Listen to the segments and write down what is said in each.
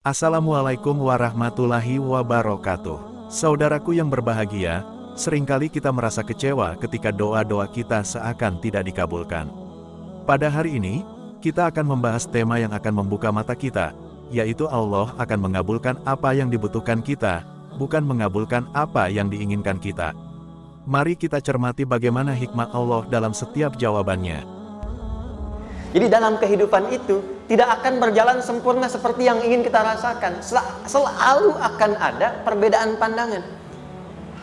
Assalamualaikum warahmatullahi wabarakatuh. Saudaraku yang berbahagia, seringkali kita merasa kecewa ketika doa-doa kita seakan tidak dikabulkan. Pada hari ini, kita akan membahas tema yang akan membuka mata kita, yaitu Allah akan mengabulkan apa yang dibutuhkan kita, bukan mengabulkan apa yang diinginkan kita. Mari kita cermati bagaimana hikmah Allah dalam setiap jawabannya. Jadi dalam kehidupan itu tidak akan berjalan sempurna seperti yang ingin kita rasakan. Selalu akan ada perbedaan pandangan.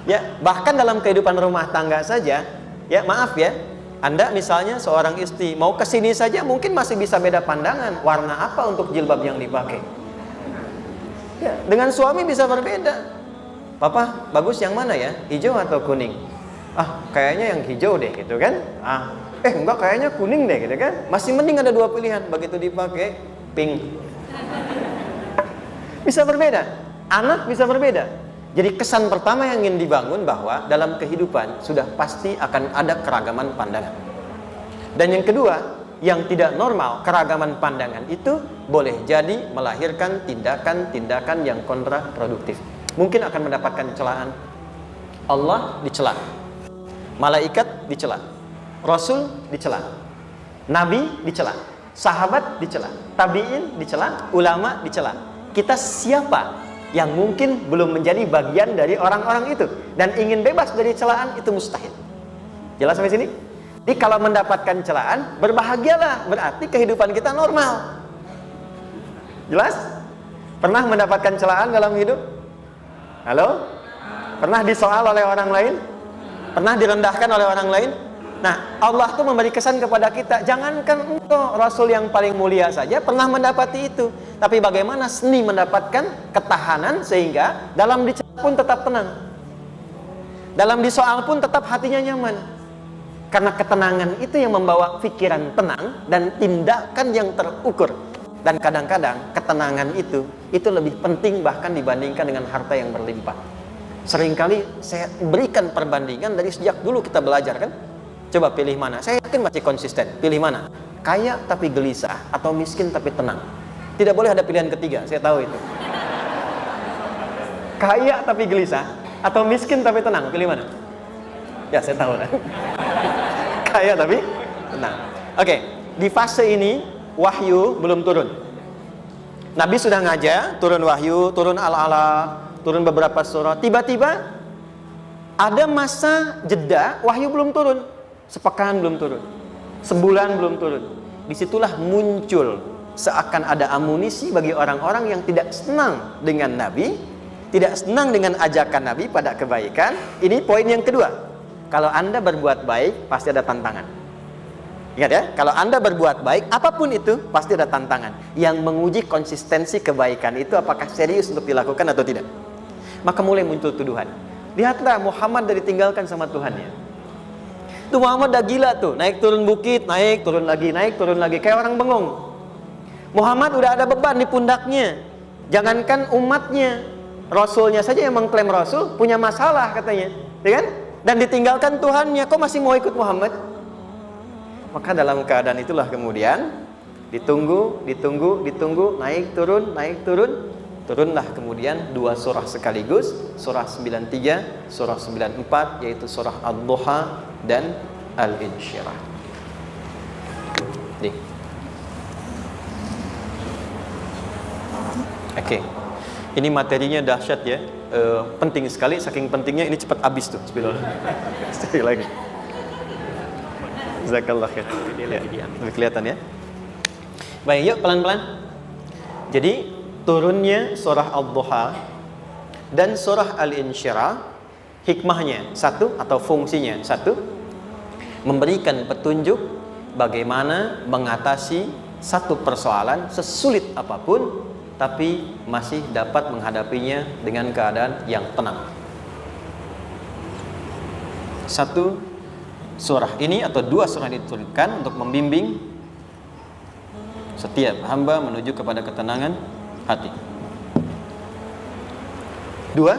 Ya, bahkan dalam kehidupan rumah tangga saja, ya maaf ya, Anda misalnya seorang istri mau ke sini saja mungkin masih bisa beda pandangan. Warna apa untuk jilbab yang dipakai? Ya, dengan suami bisa berbeda. Papa, bagus yang mana ya? Hijau atau kuning? Ah, kayaknya yang hijau deh gitu kan? Enggak, kayaknya kuning deh gitu kan. Masih mending ada dua pilihan. Begitu dipakai pink, bisa berbeda. Anak bisa berbeda. Jadi kesan pertama yang ingin dibangun bahwa dalam kehidupan sudah pasti akan ada keragaman pandangan. Dan yang kedua, yang tidak normal, keragaman pandangan itu boleh jadi melahirkan tindakan-tindakan yang kontraproduktif. Mungkin akan mendapatkan celaan. Allah dicela, malaikat dicela, Rasul dicela, Nabi dicela, sahabat dicela, tabi'in dicela, ulama dicela. Kita siapa yang mungkin belum menjadi bagian dari orang-orang itu dan ingin bebas dari celaan? Itu mustahil. Jelas sampai sini? Jadi kalau mendapatkan celaan, berbahagialah, berarti kehidupan kita normal. Jelas? Pernah mendapatkan celaan dalam hidup? Halo? Pernah disoal oleh orang lain? Pernah direndahkan oleh orang lain? Nah, Allah tuh memberi kesan kepada kita, jangankan engkau Rasul yang paling mulia saja pernah mendapati itu. Tapi bagaimana seni mendapatkan ketahanan sehingga dalam dicela pun tetap tenang, dalam disoal pun tetap hatinya nyaman. Karena ketenangan itu yang membawa pikiran tenang dan tindakan yang terukur. Dan kadang-kadang ketenangan itu lebih penting bahkan dibandingkan dengan harta yang berlimpah. Seringkali saya berikan perbandingan dari sejak dulu kita belajar kan. Coba pilih mana? Saya yakin masih konsisten. Pilih mana? Kaya tapi gelisah atau miskin tapi tenang? Tidak boleh ada pilihan ketiga, saya tahu itu. Kaya tapi gelisah atau miskin tapi tenang? Pilih mana? Ya, saya tahu kan. Kaya tapi tenang. Oke, di fase ini wahyu belum turun. Nabi sudah ngajar, turun wahyu, turun al-ala, turun beberapa surah. Tiba-tiba ada masa jeda, wahyu belum turun. Sepekan belum turun, sebulan belum turun. Disitulah muncul seakan ada amunisi bagi orang-orang yang tidak senang dengan Nabi, tidak senang dengan ajakan Nabi pada kebaikan. Ini poin yang kedua. Kalau Anda berbuat baik, pasti ada tantangan. Ingat ya, kalau Anda berbuat baik, apapun itu, pasti ada tantangan. Yang menguji konsistensi kebaikan itu apakah serius untuk dilakukan atau tidak. Maka mulai muncul tuduhan. Lihatlah Muhammad dari ditinggalkan sama Tuhannya. Tuh Muhammad dah gila tuh, naik turun bukit, naik turun lagi, kayak orang bengong. Muhammad udah ada beban di pundaknya. Jangankan umatnya, Rasulnya saja yang mengklaim Rasul punya masalah katanya, ya kan? Dan ditinggalkan Tuhannya, kok masih mau ikut Muhammad? Maka dalam keadaan itulah kemudian ditunggu, naik turun. Turunlah kemudian dua surah sekaligus, surah 93, surah 94, yaitu surah Ad-Duha dan Al-Insyirah. Oke. Ini materinya dahsyat ya. Penting sekali, saking pentingnya ini cepat habis tuh. Bismillah. Sekali lagi. Jazakallah khair. Lebih kelihatan ya. Baik, yuk pelan-pelan. Jadi turunnya surah Ad-Duha dan surah Al-Insyirah, hikmahnya satu atau fungsinya satu, memberikan petunjuk bagaimana mengatasi satu persoalan sesulit apapun, tapi masih dapat menghadapinya dengan keadaan yang tenang. Satu surah ini atau dua surah diturunkan untuk membimbing setiap hamba menuju kepada ketenangan hati. Dua,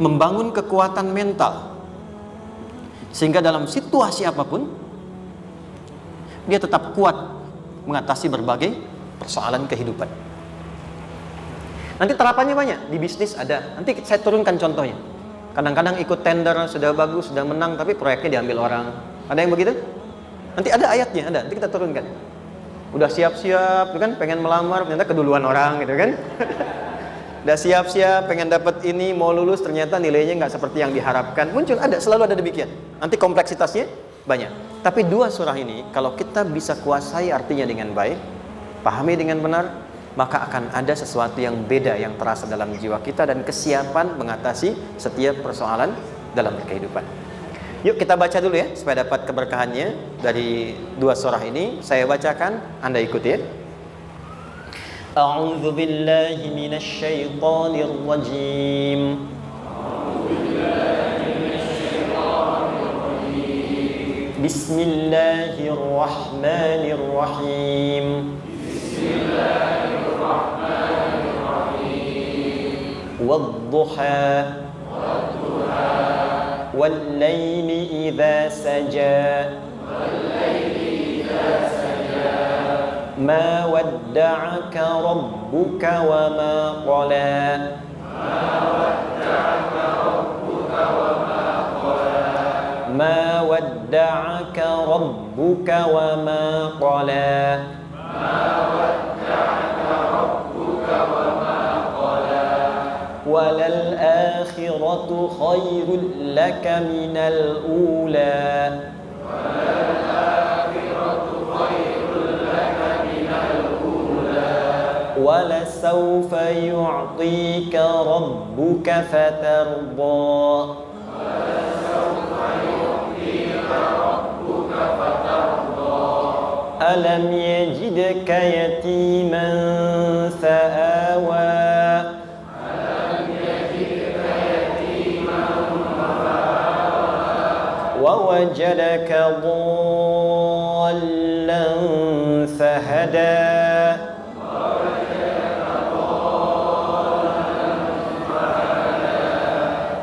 membangun kekuatan mental sehingga dalam situasi apapun dia tetap kuat mengatasi berbagai persoalan kehidupan. Nanti terapannya banyak, di bisnis ada. Nanti saya turunkan contohnya. Kadang-kadang ikut tender, sudah bagus, sudah menang, tapi proyeknya diambil orang. Ada yang begitu? Nanti ada ayatnya, ada. Nanti kita turunkan. Udah siap-siap, kan? Pengen melamar, ternyata keduluan orang, gitu kan? Udah siap-siap, pengen dapat ini, mau lulus, ternyata nilainya nggak seperti yang diharapkan. Muncul, ada, selalu ada demikian. Nanti kompleksitasnya banyak. Tapi dua surah ini, kalau kita bisa kuasai artinya dengan baik, pahami dengan benar, maka akan ada sesuatu yang beda yang terasa dalam jiwa kita dan kesiapan mengatasi setiap persoalan dalam kehidupan. Yuk kita baca dulu ya, supaya dapat keberkahannya dari dua surah ini. Saya bacakan, Anda ikuti ya. A'udzu billahi minasy syaithanir rajim. Bismillahirrahmanirrahim. Wadduha Wallayli idha saja Ma wadda'aka rabbuka wa ma qala Ma wadda'aka rabbuka wa ma qala وَلَلْآخِرَةُ خَيْرٌ لَكَ مِنَ الْأُولَى وَلَسَوْفَ يُعْطِيكَ رَبُّكَ فَتَرْضَى أَلَمْ يَجِدْكَ يَتِيمًا فَآوَى وَوَجَدَكَ ضَالًّا فَهَدَى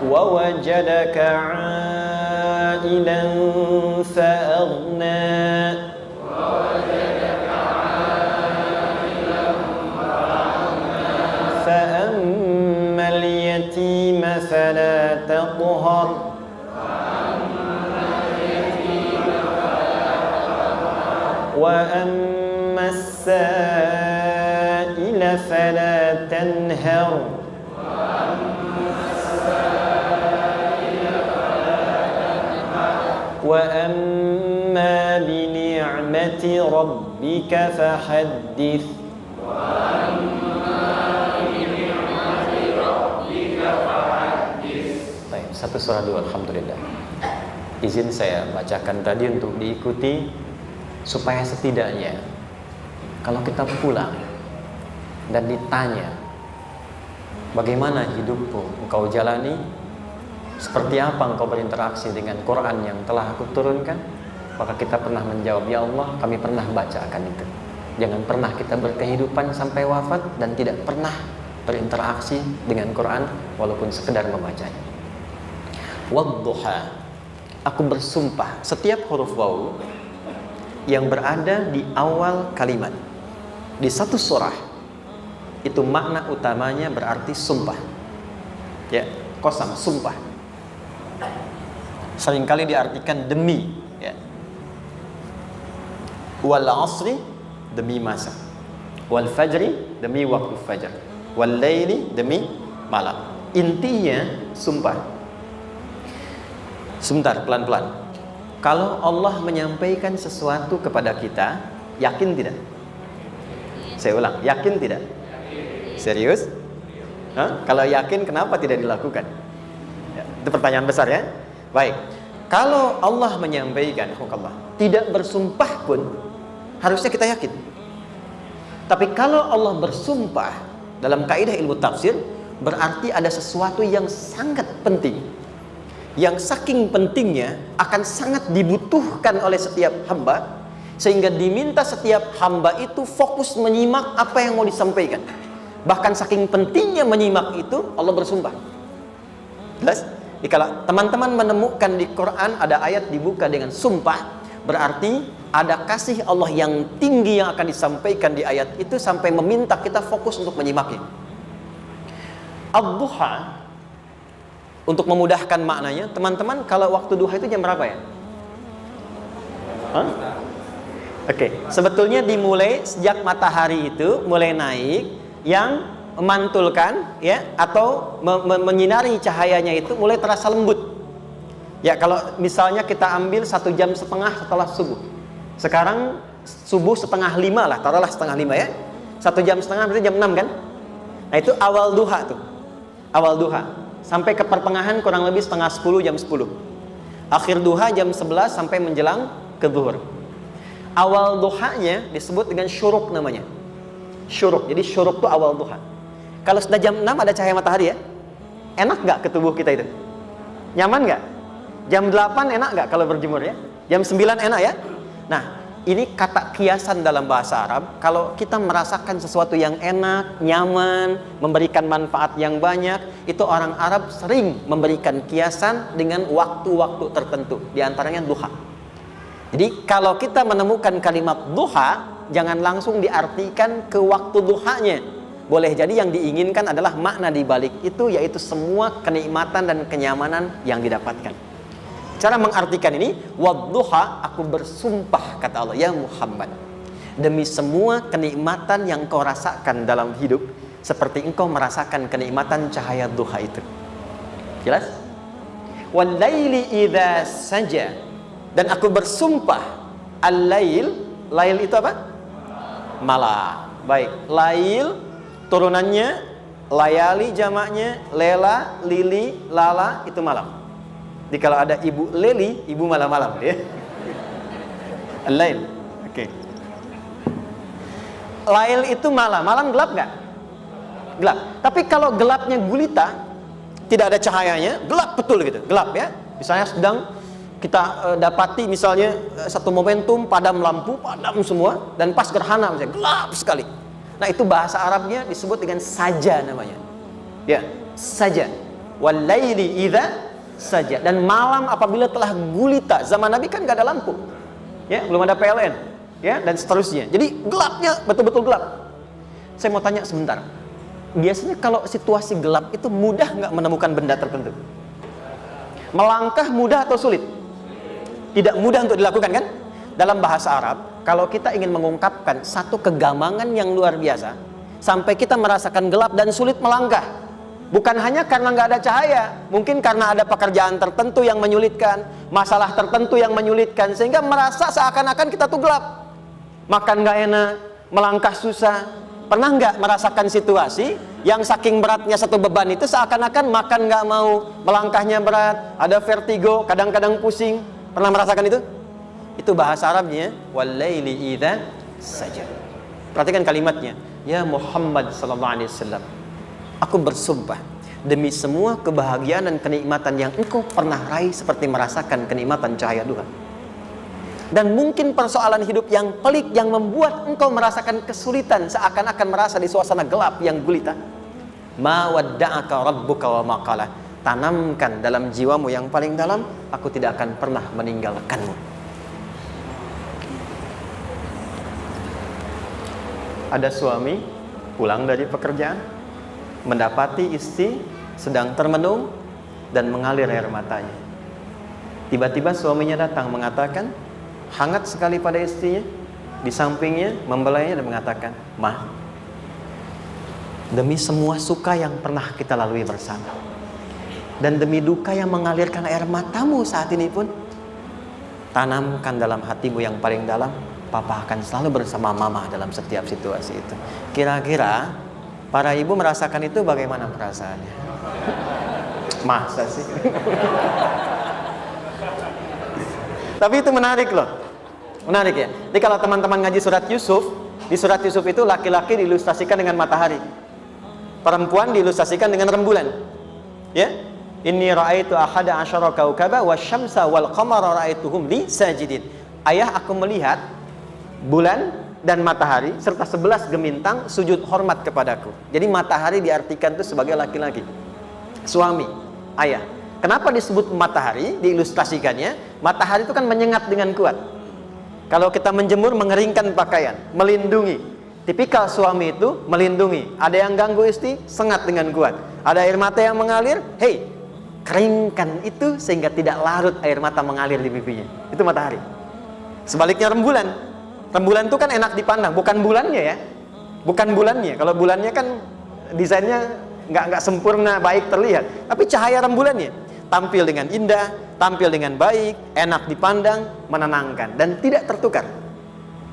وَوَجَدَكَ عَائِلًا فَأَغْنَى فَأَمَّا الْيَتِيمَ فَلَا تَقْهَرْ وَأَمَّا السَّائِلَ فَلَا تَنْهَرْ وَأَمَّا بِنِعْمَةِ رَبِّكَ فَحَدِّثْ Baik, satu surah dulu, alhamdulillah. Izin saya bacakan tadi untuk diikuti, supaya setidaknya kalau kita pulang dan ditanya bagaimana hidupmu engkau jalani, seperti apa engkau berinteraksi dengan Quran yang telah aku turunkan, maka kita pernah menjawab, ya Allah, kami pernah baca akan itu. Jangan pernah kita berkehidupan sampai wafat dan tidak pernah berinteraksi dengan Quran walaupun sekedar membacanya. Wadduha, aku bersumpah, setiap huruf waw yang berada di awal kalimat di satu surah itu makna utamanya berarti sumpah. Ya, qasam, sumpah. Seringkali diartikan demi, ya. Wal asri, demi masa. Wal fajri, demi waktu fajar. Wal laili, demi malam. Intinya sumpah. Sebentar, pelan-pelan. Kalau Allah menyampaikan sesuatu kepada kita, yakin tidak? Saya ulang, yakin tidak? Serius? Hah? Kalau yakin, kenapa tidak dilakukan? Ya, itu pertanyaan besar ya. Baik, kalau Allah menyampaikan, Allah tidak bersumpah pun harusnya kita yakin. Tapi kalau Allah bersumpah dalam kaidah ilmu tafsir, berarti ada sesuatu yang sangat penting, yang saking pentingnya akan sangat dibutuhkan oleh setiap hamba, sehingga diminta setiap hamba itu fokus menyimak apa yang mau disampaikan. Bahkan saking pentingnya menyimak itu, Allah bersumpah. Jelas? Kalau teman-teman menemukan di Quran ada ayat dibuka dengan sumpah, berarti ada kasih Allah yang tinggi yang akan disampaikan di ayat itu sampai meminta kita fokus untuk menyimaknya. Ad-duha, untuk memudahkan maknanya, teman-teman, kalau waktu duha itu jam berapa ya? Hah? Oke, sebetulnya dimulai sejak matahari itu mulai naik, yang memantulkan ya, atau menyinari cahayanya itu mulai terasa lembut. Ya, kalau misalnya kita ambil 1,5 jam setelah subuh. Sekarang subuh 4:30 lah, taruhlah 4:30 ya. 1,5 jam berarti jam 6 kan? Nah, itu awal duha tuh. Awal duha. Sampai ke pertengahan kurang lebih 9:30, jam 10. Akhir duha jam 11 sampai menjelang ke zuhur. Awal duhanya disebut dengan syuruk namanya. Syuruk. Jadi syuruk itu awal duha. Kalau sudah jam 6 ada cahaya matahari ya. Enak nggak ke tubuh kita itu? Nyaman nggak? Jam 8 enak nggak kalau berjemur ya? Jam 9 enak ya? Nah, ini kata kiasan dalam bahasa Arab. Kalau kita merasakan sesuatu yang enak, nyaman, memberikan manfaat yang banyak, itu orang Arab sering memberikan kiasan dengan waktu-waktu tertentu. Di antaranya duha. Jadi kalau kita menemukan kalimat duha, jangan langsung diartikan ke waktu duhanya. Boleh jadi yang diinginkan adalah makna di balik itu, yaitu semua kenikmatan dan kenyamanan yang didapatkan. Cara mengartikan ini, wadduha, aku bersumpah, kata Allah, ya Muhammad, demi semua kenikmatan yang kau rasakan dalam hidup, seperti engkau merasakan kenikmatan cahaya duha itu. Jelas? Wal laili idza saja, dan aku bersumpah, al-lail, lail itu apa? Malam. Baik, lail turunannya layali, jamaknya lela, lili, lala, itu malam. Jadi kalau ada ibu leli, ibu malam-malam ya. Al-lail. Oke. Lail itu malam. Malam gelap nggak? Gelap. Tapi kalau gelapnya gulita, tidak ada cahayanya, gelap betul gitu. Gelap ya. Misalnya sedang kita dapati misalnya satu momentum padam lampu, padam semua, dan pas gerhana misalnya gelap sekali. Nah, itu bahasa Arabnya disebut dengan saja namanya. Ya, saja. Wal laili idza saja. Dan malam apabila telah gulita. Zaman Nabi kan gak ada lampu ya, belum ada PLN ya, dan seterusnya. Jadi gelapnya betul-betul gelap. Saya mau tanya sebentar, biasanya kalau situasi gelap itu mudah nggak menemukan benda tertentu? Melangkah mudah atau sulit? Tidak mudah untuk dilakukan kan? Dalam bahasa Arab, kalau kita ingin mengungkapkan satu kegamangan yang luar biasa, sampai kita merasakan gelap dan sulit melangkah, bukan hanya karena nggak ada cahaya, mungkin karena ada pekerjaan tertentu yang menyulitkan, masalah tertentu yang menyulitkan, sehingga merasa seakan-akan kita tuh gelap. Makan nggak enak, melangkah susah. Pernah nggak merasakan situasi yang saking beratnya satu beban itu seakan-akan makan nggak mau, melangkahnya berat, ada vertigo, kadang-kadang pusing. Pernah merasakan itu? Itu bahasa Arabnya, wal-laili idza saja. Perhatikan kalimatnya, ya Muhammad sallallahu alaihi wasallam, aku bersumpah demi semua kebahagiaan dan kenikmatan yang engkau pernah raih, seperti merasakan kenikmatan cahaya duha. Dan mungkin persoalan hidup yang pelik yang membuat engkau merasakan kesulitan, seakan-akan merasa di suasana gelap yang gulita. Ma wadda'aka rabbuka wa ma qala. Tanamkan dalam jiwamu yang paling dalam, aku tidak akan pernah meninggalkanmu. Ada suami pulang dari pekerjaan, mendapati istri sedang termenung dan mengalir air matanya. Tiba-tiba suaminya datang mengatakan, hangat sekali pada istrinya, di sampingnya membelainya dan mengatakan, "Mah, demi semua suka yang pernah kita lalui bersama, dan demi duka yang mengalirkan air matamu saat ini pun, tanamkan dalam hatimu yang paling dalam, Papa akan selalu bersama Mama dalam setiap situasi itu." Kira-kira para ibu merasakan itu bagaimana perasaannya? Masa sih? Tapi itu menarik loh. Menarik ya. Jadi kalau teman-teman ngaji surat Yusuf, di surat Yusuf itu laki-laki diilustrasikan dengan matahari, perempuan diilustrasikan dengan rembulan. Ya. Inni ra'aitu ahada asyara kaukaba wasyamsa wal qamara ra'aituhum li sajidin. Ayah, aku melihat bulan dan matahari serta 11 gemintang sujud hormat kepadaku. Jadi matahari diartikan itu sebagai laki-laki, suami, ayah. Kenapa disebut matahari? Diilustrasikannya, matahari itu kan menyengat dengan kuat. Kalau kita menjemur, mengeringkan pakaian, melindungi. Tipikal suami itu melindungi. Ada yang ganggu istri, sengat dengan kuat. Ada air mata yang mengalir, hei, keringkan itu sehingga tidak larut air mata mengalir di pipinya. Itu matahari. Sebaliknya rembulan. Rembulan itu kan enak dipandang, bukan bulannya ya. Bukan bulannya. Kalau bulannya kan desainnya nggak sempurna, baik terlihat. Tapi cahaya rembulannya tampil dengan indah, tampil dengan baik, enak dipandang, menenangkan dan tidak tertukar.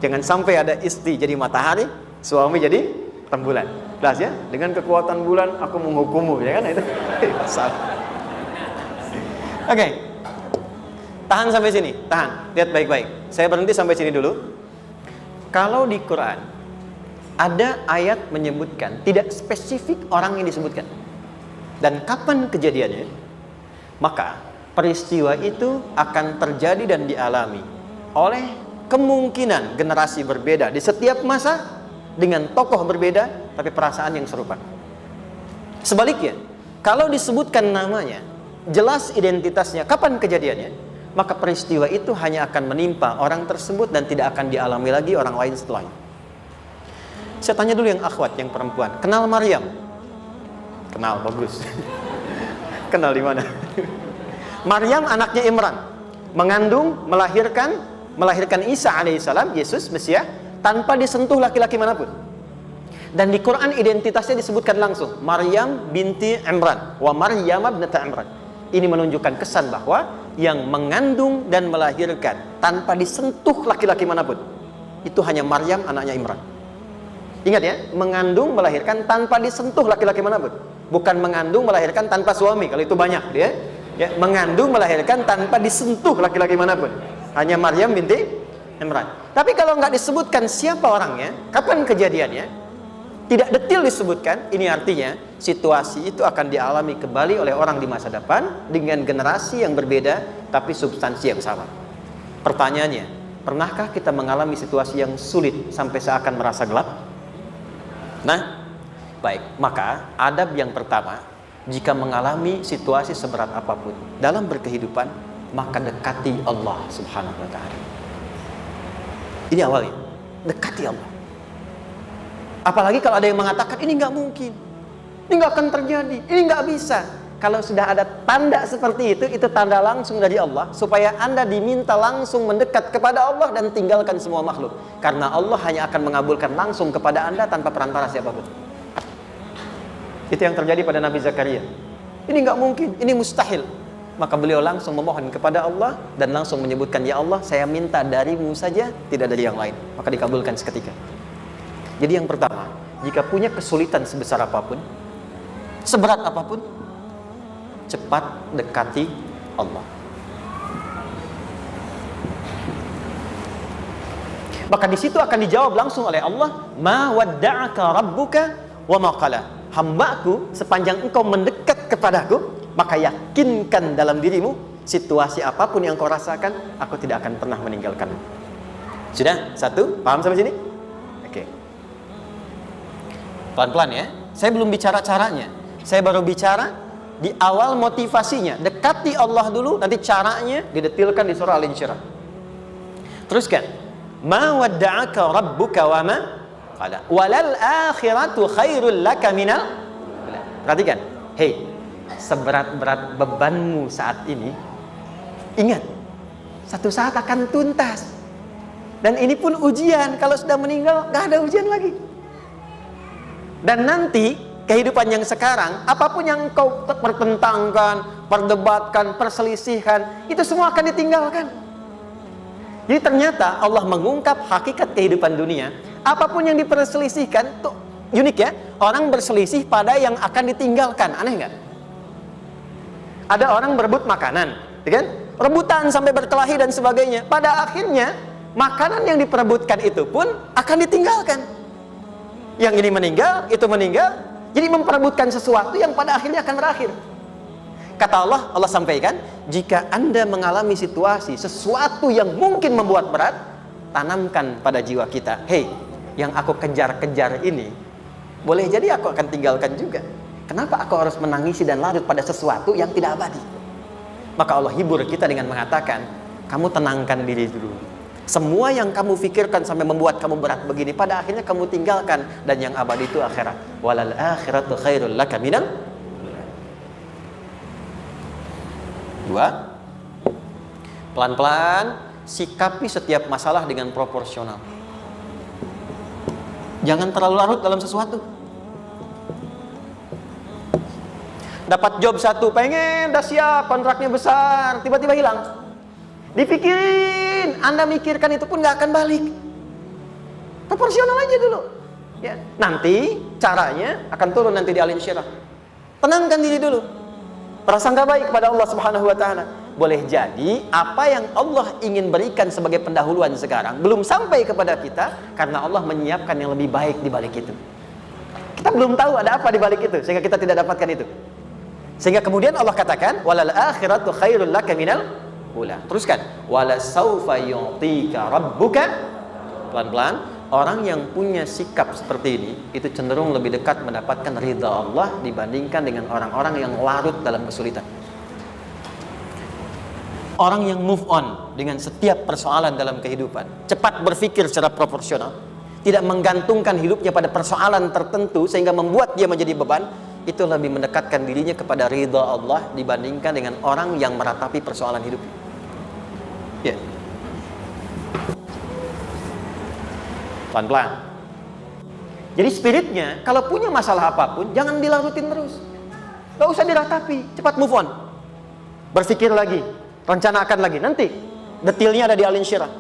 Jangan sampai ada istri jadi matahari, suami jadi rembulan. Jelas ya? Dengan kekuatan bulan aku menghukummu, ya kan itu. Salah. Oke. Tahan sampai sini, tahan. Lihat baik-baik. Saya berhenti sampai sini dulu. Kalau di Quran ada ayat menyebutkan, tidak spesifik orang yang disebutkan dan kapan kejadiannya, maka peristiwa itu akan terjadi dan dialami oleh kemungkinan generasi berbeda di setiap masa dengan tokoh berbeda tapi perasaan yang serupa. Sebaliknya, kalau disebutkan namanya, jelas identitasnya, kapan kejadiannya, maka peristiwa itu hanya akan menimpa orang tersebut dan tidak akan dialami lagi orang lain setelahnya. Saya tanya dulu yang akhwat, yang perempuan, kenal Maryam? Kenal, bagus. Kenal di mana? Maryam anaknya Imran, mengandung, melahirkan Isa alaihissalam, Yesus Mesias, tanpa disentuh laki-laki manapun. Dan di Quran identitasnya disebutkan langsung, Maryam binti Imran, wa Maryam ibnata Imran. Ini menunjukkan kesan bahwa yang mengandung dan melahirkan tanpa disentuh laki-laki manapun, itu hanya Maryam anaknya Imran. Ingat ya, mengandung, melahirkan tanpa disentuh laki-laki manapun. Bukan mengandung, melahirkan tanpa suami, kalau itu banyak dia. Ya, mengandung, melahirkan tanpa disentuh laki-laki manapun. Hanya Maryam binti Imran. Tapi kalau nggak disebutkan siapa orangnya, kapan kejadiannya, tidak detail disebutkan, ini artinya situasi itu akan dialami kembali oleh orang di masa depan dengan generasi yang berbeda tapi substansi yang sama. Pertanyaannya, pernahkah kita mengalami situasi yang sulit sampai seakan merasa gelap? Nah, baik, maka adab yang pertama, jika mengalami situasi seberat apapun dalam berkehidupan, maka dekati Allah Subhanahu wa ta'ala. Ini awalnya, dekati Allah. Apalagi kalau ada yang mengatakan ini nggak mungkin, ini nggak akan terjadi, ini nggak bisa. Kalau sudah ada tanda seperti itu tanda langsung dari Allah supaya Anda diminta langsung mendekat kepada Allah dan tinggalkan semua makhluk. Karena Allah hanya akan mengabulkan langsung kepada Anda tanpa perantara siapapun. Itu yang terjadi pada Nabi Zakaria. Ini nggak mungkin, ini mustahil. Maka beliau langsung memohon kepada Allah dan langsung menyebutkan, ya Allah, saya minta darimu saja, tidak dari yang lain. Maka dikabulkan seketika. Jadi yang pertama, jika punya kesulitan sebesar apapun, seberat apapun, cepat dekati Allah. Maka di situ akan dijawab langsung oleh Allah, ma wadda'aka rabbuka wa ma qala. Hambaku, sepanjang engkau mendekat kepadaku, maka yakinkan dalam dirimu, situasi apapun yang kau rasakan, aku tidak akan pernah meninggalkanmu. Sudah? Satu? Paham sampai sini? Oke. Pelan-pelan ya. Saya belum bicara caranya. Saya baru bicara di awal motivasinya. Dekati Allah dulu, nanti caranya didetilkan di surah Al-Insyirah. Teruskan. Ma wadda'aka rabbuka wa ma qala. Walal akhiratu khairul laka minal. Perhatikan. Hei, seberat-berat bebanmu saat ini, ingat, satu saat akan tuntas. Dan ini pun ujian. Kalau sudah meninggal, gak ada ujian lagi. Dan nanti kehidupan yang sekarang, apapun yang kau pertentangkan, perdebatkan, perselisihkan, itu semua akan ditinggalkan. Jadi ternyata Allah mengungkap hakikat kehidupan dunia. Apapun yang diperselisihkan, tuh unik ya. Orang berselisih pada yang akan ditinggalkan. Aneh nggak? Ada orang berebut makanan, ya kan? Rebutan sampai berkelahi dan sebagainya. Pada akhirnya makanan yang diperebutkan itu pun akan ditinggalkan. Yang ini meninggal, itu meninggal. Jadi memperebutkan sesuatu yang pada akhirnya akan berakhir. Kata Allah, Allah sampaikan, jika Anda mengalami situasi, sesuatu yang mungkin membuat berat, tanamkan pada jiwa kita, hei, yang aku kejar-kejar ini, boleh jadi aku akan tinggalkan juga. Kenapa aku harus menangisi dan larut pada sesuatu yang tidak abadi? Maka Allah hibur kita dengan mengatakan, kamu tenangkan diri dulu. Semua yang kamu pikirkan sampai membuat kamu berat begini, pada akhirnya kamu tinggalkan, dan yang abadi itu akhirat. Walal akhiratu khairul laka minal. Dua, pelan-pelan sikapi setiap masalah dengan proporsional. Jangan terlalu larut dalam sesuatu. Dapat job satu, pengen, dah siap, kontraknya besar, tiba-tiba hilang. Dipikirin, Anda mikirkan itu pun nggak akan balik. Proporsional aja dulu. Ya, nanti caranya akan turun nanti di alim syirah. Tenangkan diri dulu. Prasangka baik kepada Allah Subhanahu wa taala. Boleh jadi apa yang Allah ingin berikan sebagai pendahuluan sekarang belum sampai kepada kita karena Allah menyiapkan yang lebih baik di balik itu. Kita belum tahu ada apa di balik itu sehingga kita tidak dapatkan itu. Sehingga kemudian Allah katakan walal akhiratu khairul laka minal ula. Teruskan, wala saufa yu'tika rabbuka. Pelan-pelan, orang yang punya sikap seperti ini itu cenderung lebih dekat mendapatkan ridha Allah dibandingkan dengan orang-orang yang larut dalam kesulitan. Orang yang move on dengan setiap persoalan dalam kehidupan, cepat berpikir secara proporsional, tidak menggantungkan hidupnya pada persoalan tertentu sehingga membuat dia menjadi beban, itu lebih mendekatkan dirinya kepada ridha Allah dibandingkan dengan orang yang meratapi persoalan hidupnya. Ya. Pelan-pelan. Jadi spiritnya, kalau punya masalah apapun, jangan dilarutin terus. Gak usah diratapi, cepat move on. Berpikir lagi, rencanakan lagi. Nanti detailnya ada di Al Insyirah.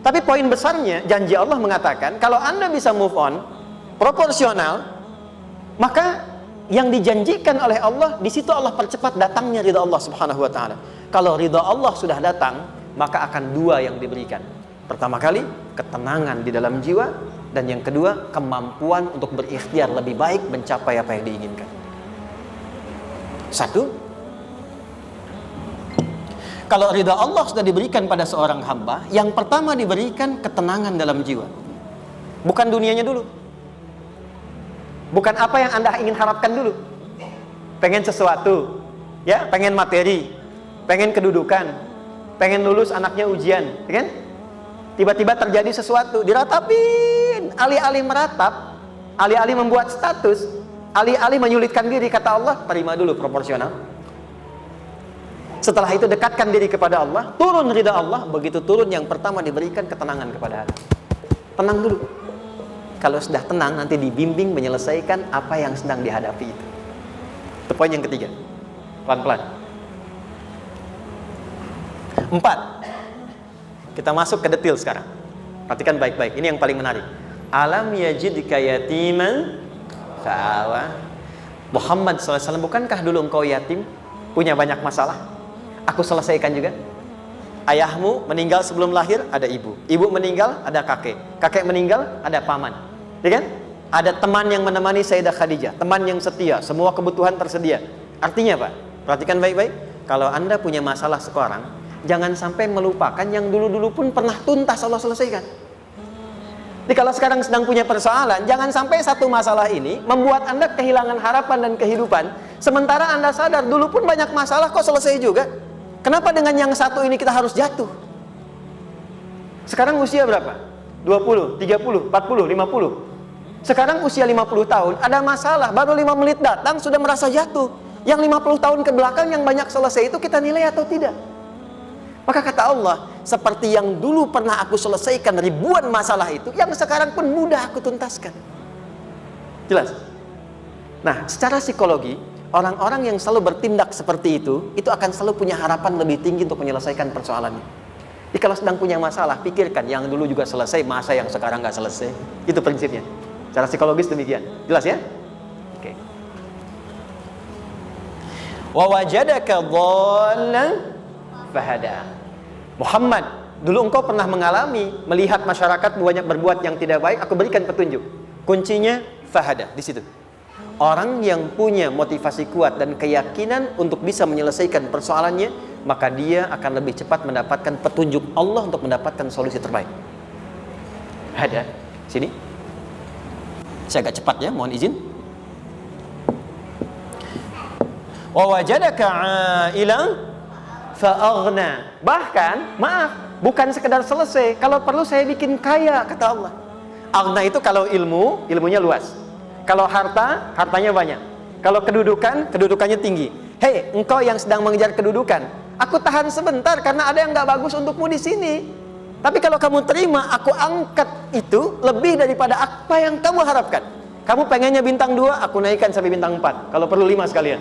Tapi poin besarnya, janji Allah mengatakan, kalau Anda bisa move on, proporsional, maka yang dijanjikan oleh Allah, di situ Allah percepat datangnya ridha Allah Subhanahu wa taala. Kalau ridha Allah sudah datang, maka akan dua yang diberikan. Pertama kali, ketenangan di dalam jiwa, dan yang kedua, kemampuan untuk berikhtiar lebih baik mencapai apa yang diinginkan. Satu, kalau ridha Allah sudah diberikan pada seorang hamba, yang pertama diberikan ketenangan dalam jiwa. Bukan dunianya dulu. Bukan apa yang Anda ingin harapkan dulu. Pengen sesuatu, ya, pengen materi, pengen kedudukan, pengen lulus anaknya ujian, ya kan? Tiba-tiba terjadi sesuatu, diratapin. Alih-alih meratap, alih-alih membuat status, alih-alih menyulitkan diri, kata Allah, terima dulu proporsional. Setelah itu dekatkan diri kepada Allah, turun ridha Allah. Begitu turun, yang pertama diberikan ketenangan kepada hati. Tenang dulu. Kalau sudah tenang, nanti dibimbing menyelesaikan apa yang sedang dihadapi itu. Itu poin yang ketiga. Pelan-pelan. 4. Kita masuk ke detail sekarang. Perhatikan baik-baik. Ini yang paling menarik. Alam yajidka yatiman fa'awa. Muhammad SAW, bukankah dulu engkau yatim? Punya banyak masalah? Aku selesaikan juga. Ayahmu meninggal sebelum lahir, ada ibu. Ibu meninggal, ada kakek. Kakek meninggal, ada paman. Ya kan? Ada teman yang menemani Sayyidah Khadijah. Teman yang setia, semua kebutuhan tersedia. Artinya apa? Perhatikan baik-baik. Kalau Anda punya masalah sekarang, jangan sampai melupakan yang dulu-dulu pun pernah tuntas Allah selesaikan. Jadi kalau sekarang sedang punya persoalan, jangan sampai satu masalah ini membuat Anda kehilangan harapan dan kehidupan. Sementara Anda sadar dulu pun banyak masalah kok selesai juga. Kenapa dengan yang satu ini kita harus jatuh? Sekarang usia berapa? 20, 30, 40, 50. Sekarang usia 50 tahun, ada masalah, baru 5 menit datang sudah merasa jatuh. Yang 50 tahun ke belakang yang banyak selesai itu kita nilai atau tidak? Maka kata Allah, seperti yang dulu pernah aku selesaikan ribuan masalah itu, yang sekarang pun mudah aku tuntaskan. Jelas? Nah, secara psikologi, orang-orang yang selalu bertindak seperti itu akan selalu punya harapan lebih tinggi untuk menyelesaikan persoalannya. Jadi kalau sedang punya masalah, pikirkan yang dulu juga selesai, masa yang sekarang nggak selesai. Itu prinsipnya. Secara psikologis demikian. Jelas ya? Oke. Wa wajadaka dhallan fahada. Muhammad, dulu engkau pernah mengalami melihat masyarakat banyak berbuat yang tidak baik, aku berikan petunjuk. Kuncinya fahada di situ. Orang yang punya motivasi kuat dan keyakinan untuk bisa menyelesaikan persoalannya, maka dia akan lebih cepat mendapatkan petunjuk Allah untuk mendapatkan solusi terbaik. Ada sini. Saya agak cepat ya, mohon izin. Wa wajadaka 'ailan fa'aghna. Bahkan, maaf, bukan sekedar selesai. Kalau perlu saya bikin kaya, kata Allah. Aghna itu kalau ilmunya luas. Kalau harta, hartanya banyak. Kalau kedudukan, kedudukannya tinggi. Hei, engkau yang sedang mengejar kedudukan, aku tahan sebentar karena ada yang nggak bagus untukmu di sini. Tapi kalau kamu terima, aku angkat itu lebih daripada apa yang kamu harapkan. Kamu pengennya bintang 2, aku naikkan sampai bintang 4. Kalau perlu 5 sekalian.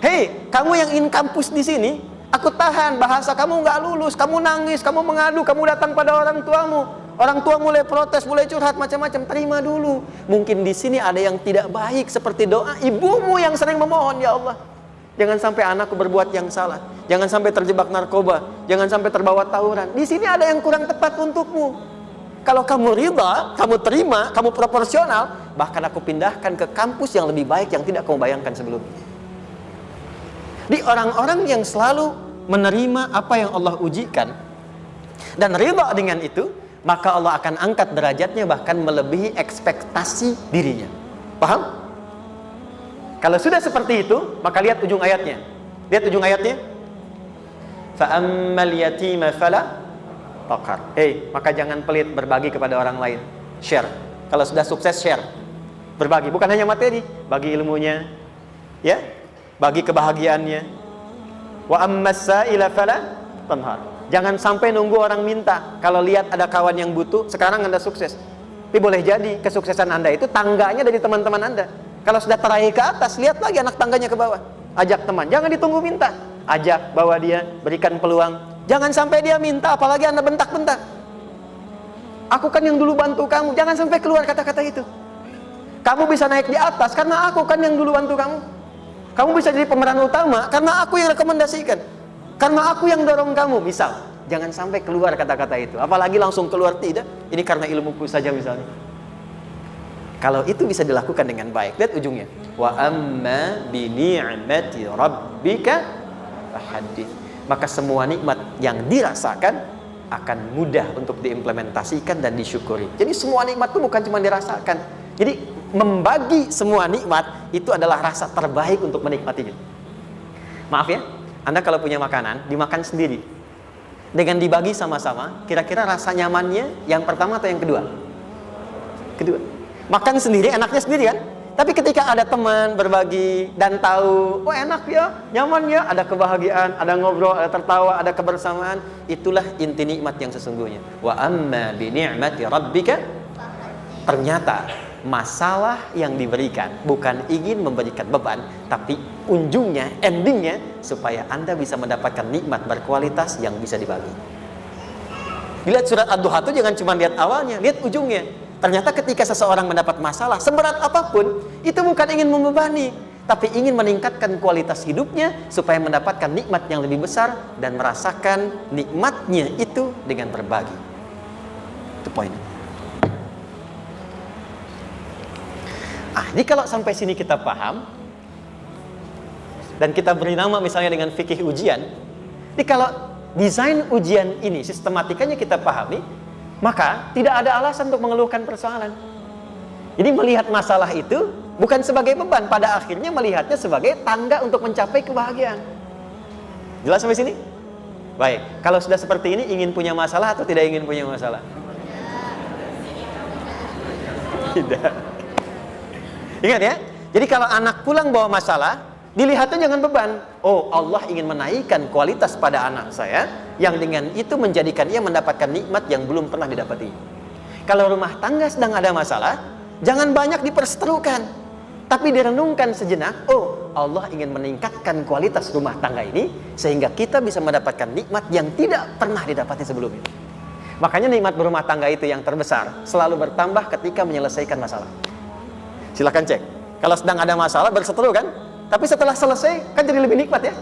Hei, kamu yang ingin kampus di sini, aku tahan. Bahasa kamu nggak lulus, kamu nangis, kamu mengadu, kamu datang pada orang tuamu. Orang tua mulai protes, mulai curhat macam-macam. Terima dulu. Mungkin di sini ada yang tidak baik seperti doa ibumu yang sering memohon, ya Allah, jangan sampai anakku berbuat yang salah. Jangan sampai terjebak narkoba. Jangan sampai terbawa tawuran. Di sini ada yang kurang tepat untukmu. Kalau kamu ridha, kamu terima, kamu proporsional, bahkan aku pindahkan ke kampus yang lebih baik yang tidak kamu bayangkan sebelumnya. Di orang-orang yang selalu menerima apa yang Allah ujikan dan ridha dengan itu, maka Allah akan angkat derajatnya bahkan melebihi ekspektasi dirinya. Paham? Kalau sudah seperti itu, maka lihat ujung ayatnya. Lihat ujung ayatnya. Fa'ammal yatima fala taqhar. Maka jangan pelit berbagi kepada orang lain. Share. Kalau sudah sukses, share. Berbagi, bukan hanya materi, bagi ilmunya, ya, bagi kebahagiaannya. Wa ammas sa'ila fala tanhar. Jangan sampai nunggu orang minta. Kalau lihat ada kawan yang butuh, sekarang Anda sukses. Tapi boleh jadi kesuksesan Anda itu tangganya dari teman-teman Anda. Kalau sudah teraih ke atas, lihat lagi anak tangganya ke bawah. Ajak teman, jangan ditunggu minta. Ajak, bawa dia, berikan peluang. Jangan sampai dia minta, apalagi Anda bentak-bentak. Aku kan yang dulu bantu kamu. Jangan sampai keluar kata-kata itu. Kamu bisa naik di atas karena aku kan yang dulu bantu kamu. Kamu bisa jadi pemeran utama karena aku yang rekomendasikan. Karena aku yang dorong kamu, misal. Jangan sampai keluar kata-kata itu. Apalagi langsung keluar, tidak. Ini karena ilmuku saja misalnya. Kalau itu bisa dilakukan dengan baik, lihat ujungnya. Wa amma bi ni'mati rabbika fahaddits. Maka semua nikmat yang dirasakan akan mudah untuk diimplementasikan dan disyukuri. Jadi semua nikmat itu bukan cuma dirasakan. Jadi membagi semua nikmat itu adalah rasa terbaik untuk menikmatinya. Maaf ya, Anda kalau punya makanan, dimakan sendiri. Dengan dibagi sama-sama, kira-kira rasa nyamannya yang pertama atau yang kedua? Kedua. Makan sendiri, enaknya sendiri kan? Tapi ketika ada teman berbagi dan tahu, oh enak ya, nyaman ya, ada kebahagiaan, ada ngobrol, ada tertawa, ada kebersamaan, itulah inti nikmat yang sesungguhnya. Wa amma bi ni'mati rabbika. Ternyata masalah yang diberikan bukan ingin memberikan beban, tapi ujungnya, endingnya supaya Anda bisa mendapatkan nikmat berkualitas yang bisa dibagi. Lihat surat Ad-Duha itu jangan cuma lihat awalnya, lihat ujungnya. Ternyata ketika seseorang mendapat masalah seberat apapun, itu bukan ingin membebani, tapi ingin meningkatkan kualitas hidupnya supaya mendapatkan nikmat yang lebih besar dan merasakan nikmatnya itu dengan berbagi. Itu poin. Jadi kalau sampai sini kita paham dan kita beri nama misalnya dengan fikih ujian. Jadi kalau desain ujian ini sistematikanya kita pahami, maka tidak ada alasan untuk mengeluhkan persoalan. Jadi melihat masalah itu bukan sebagai beban, pada akhirnya melihatnya sebagai tangga untuk mencapai kebahagiaan. Jelas sampai sini? Baik, kalau sudah seperti ini, ingin punya masalah atau tidak ingin punya masalah? Tidak. Ingat ya, jadi kalau anak pulang bawa masalah, dilihatnya jangan beban. Oh, Allah ingin menaikkan kualitas pada anak saya, yang dengan itu menjadikan ia mendapatkan nikmat yang belum pernah didapati. Kalau rumah tangga sedang ada masalah, jangan banyak diperseterukan, tapi direnungkan sejenak. Oh, Allah ingin meningkatkan kualitas rumah tangga ini sehingga kita bisa mendapatkan nikmat yang tidak pernah didapati sebelumnya. Makanya nikmat berumah tangga itu yang terbesar selalu bertambah ketika menyelesaikan masalah. Silakan cek. Kalau sedang ada masalah berseteru kan? Tapi setelah selesai kan jadi lebih nikmat ya?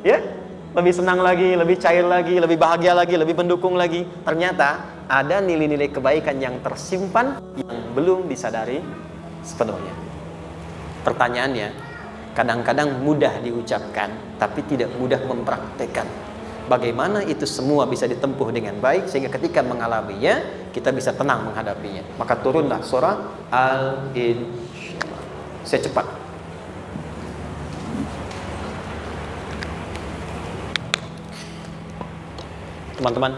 Ya? Lebih senang lagi, lebih cair lagi, lebih bahagia lagi, lebih mendukung lagi. Ternyata ada nilai-nilai kebaikan yang tersimpan yang belum disadari sepenuhnya. Pertanyaannya, kadang-kadang mudah diucapkan tapi tidak mudah mempraktekkan. Bagaimana itu semua bisa ditempuh dengan baik sehingga ketika mengalaminya kita bisa tenang menghadapinya. Maka turunlah surah Al-Insyirah. Saya cepat. Teman-teman,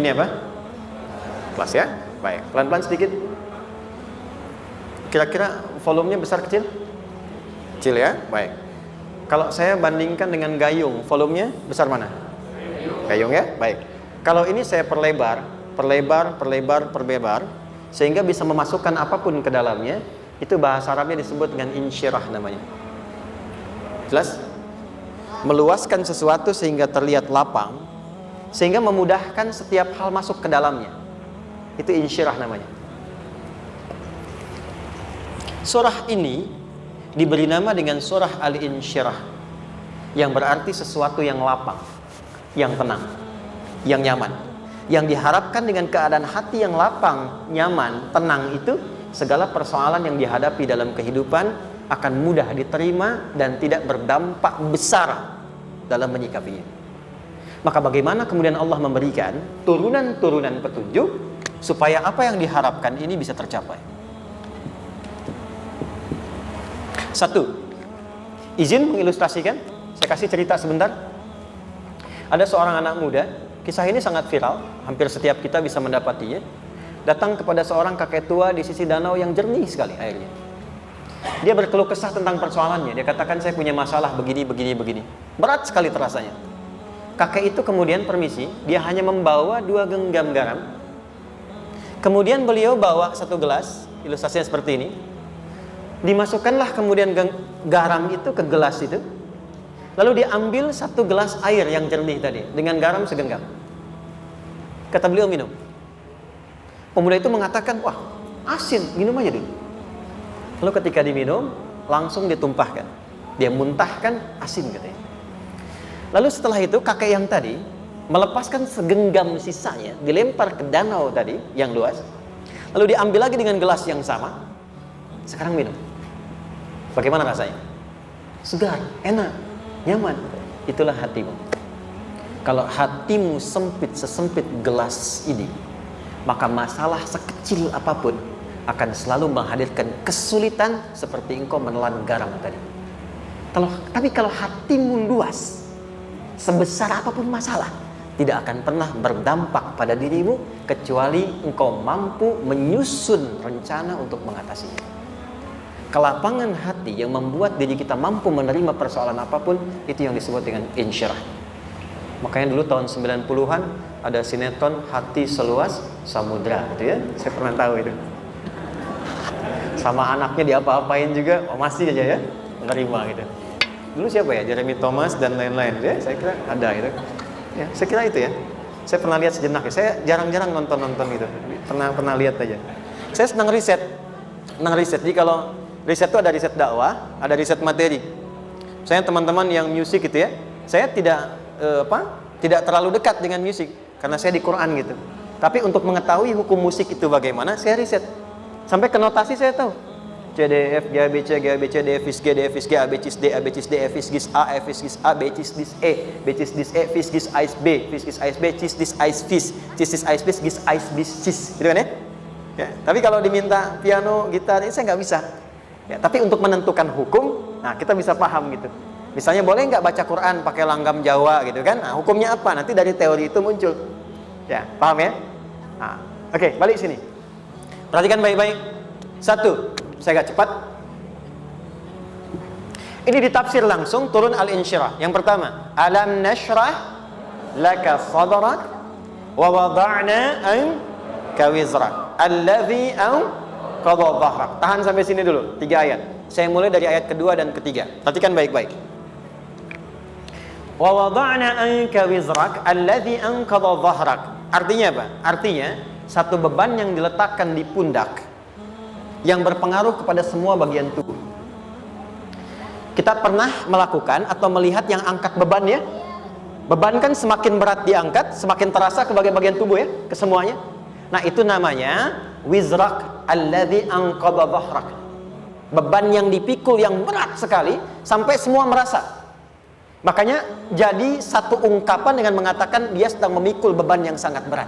ini apa? Kelas ya? Baik, pelan-pelan sedikit. Kira-kira volumenya besar kecil? Kecil ya? Baik. Kalau saya bandingkan dengan gayung, volumenya besar mana? Gayung ya? Baik. Kalau ini saya perlebar, sehingga bisa memasukkan apapun ke dalamnya, itu bahasa Arabnya disebut dengan insyirah namanya. Jelas? Meluaskan sesuatu sehingga terlihat lapang, sehingga memudahkan setiap hal masuk ke dalamnya. Itu insyirah namanya. Surah ini diberi nama dengan surah Al-Insyirah, yang berarti sesuatu yang lapang, yang tenang, yang nyaman. Yang diharapkan dengan keadaan hati yang lapang, nyaman, tenang itu, segala persoalan yang dihadapi dalam kehidupan akan mudah diterima dan tidak berdampak besar dalam menyikapinya. Maka bagaimana kemudian Allah memberikan turunan-turunan petunjuk supaya apa yang diharapkan ini bisa tercapai? Satu, izin mengilustrasikan. Saya kasih cerita sebentar. Ada seorang anak muda, kisah ini sangat viral, hampir setiap kita bisa mendapatinya. Datang kepada seorang kakek tua di sisi danau yang jernih sekali airnya. Dia berkeluh kesah tentang persoalannya. Dia katakan, saya punya masalah begini. Berat sekali terasanya. Kakek itu kemudian permisi, dia hanya membawa 2 genggam garam. Kemudian beliau bawa 1 gelas, ilustrasinya seperti ini. Dimasukkanlah kemudian garam itu ke gelas itu. Lalu diambil 1 gelas air yang jernih tadi dengan garam segenggam. Kata beliau, minum. Pemuda itu mengatakan, wah asin, minum aja dulu. Lalu ketika diminum, langsung ditumpahkan. Dia muntahkan asin katanya. Lalu setelah itu kakek yang tadi melepaskan segenggam sisanya, dilempar ke danau tadi yang luas. Lalu diambil lagi dengan gelas yang sama. Sekarang minum. Bagaimana rasanya? Segar, enak, nyaman. Itulah hatimu. Kalau hatimu sempit sesempit gelas ini, maka masalah sekecil apapun akan selalu menghadirkan kesulitan seperti engkau menelan garam tadi. Tapi kalau hatimu luas, sebesar apapun masalah, tidak akan pernah berdampak pada dirimu kecuali engkau mampu menyusun rencana untuk mengatasinya. Kelapangan hati yang membuat diri kita mampu menerima persoalan apapun, itu yang disebut dengan insyirah. Makanya dulu tahun 90-an ada sinetron Hati Seluas Samudra gitu ya. Saya pernah tahu itu. Sama anaknya diapa-apain juga, masih aja ya menerima gitu. Dulu siapa ya? Jeremy Thomas dan lain-lain ya. Saya kira ada gitu. Ya, saya kira itu ya. Saya pernah lihat sejenak ya. Saya jarang-jarang nonton gitu. Pernah lihat aja. Saya senang riset. Jadi kalau riset itu ada riset dakwah, ada riset materi. Saya teman-teman yang musik gitu ya. Saya tidak terlalu dekat dengan musik karena saya di Quran gitu. Tapi untuk mengetahui hukum musik itu bagaimana, saya riset. Sampai ke notasi saya tahu. C D F G A B C G A B C D F G D F G A B C D A B C D F G A F G A B C D E B C D E F G Ais B Ais B C D Ais Fis Ais Bis Gis Ais Bis Cis gitu kan ya? Ya, tapi kalau diminta piano, gitar, ini saya nggak bisa. Ya, tapi untuk menentukan hukum, nah kita bisa paham gitu. Misalnya boleh nggak baca Quran pakai langgam Jawa gitu kan? Nah, hukumnya apa? Nanti dari teori itu muncul. Ya, paham ya? Nah, oke, balik sini. Perhatikan baik-baik. 1, saya agak cepat. Ini ditafsir langsung turun Al-Insyirah. Yang pertama, alam nashrah laka sadrak wa wada'na anka wizrak allazi anqadha dhahrak. Tahan sampai sini dulu, 3 ayat. Saya mulai dari ayat kedua dan ketiga. Perhatikan baik-baik. Wa wada'na anka wizrak allazi anqadha dhahrak. Artinya apa? Artinya satu beban yang diletakkan di pundak yang berpengaruh kepada semua bagian tubuh. Kita pernah melakukan atau melihat yang angkat beban ya? Beban kan semakin berat diangkat, semakin terasa ke bagian-bagian tubuh ya, ke semuanya. Nah, itu namanya wizrak alladzi anqadha dhahrak. Beban yang dipikul yang berat sekali sampai semua merasa. Makanya jadi satu ungkapan dengan mengatakan dia sedang memikul beban yang sangat berat.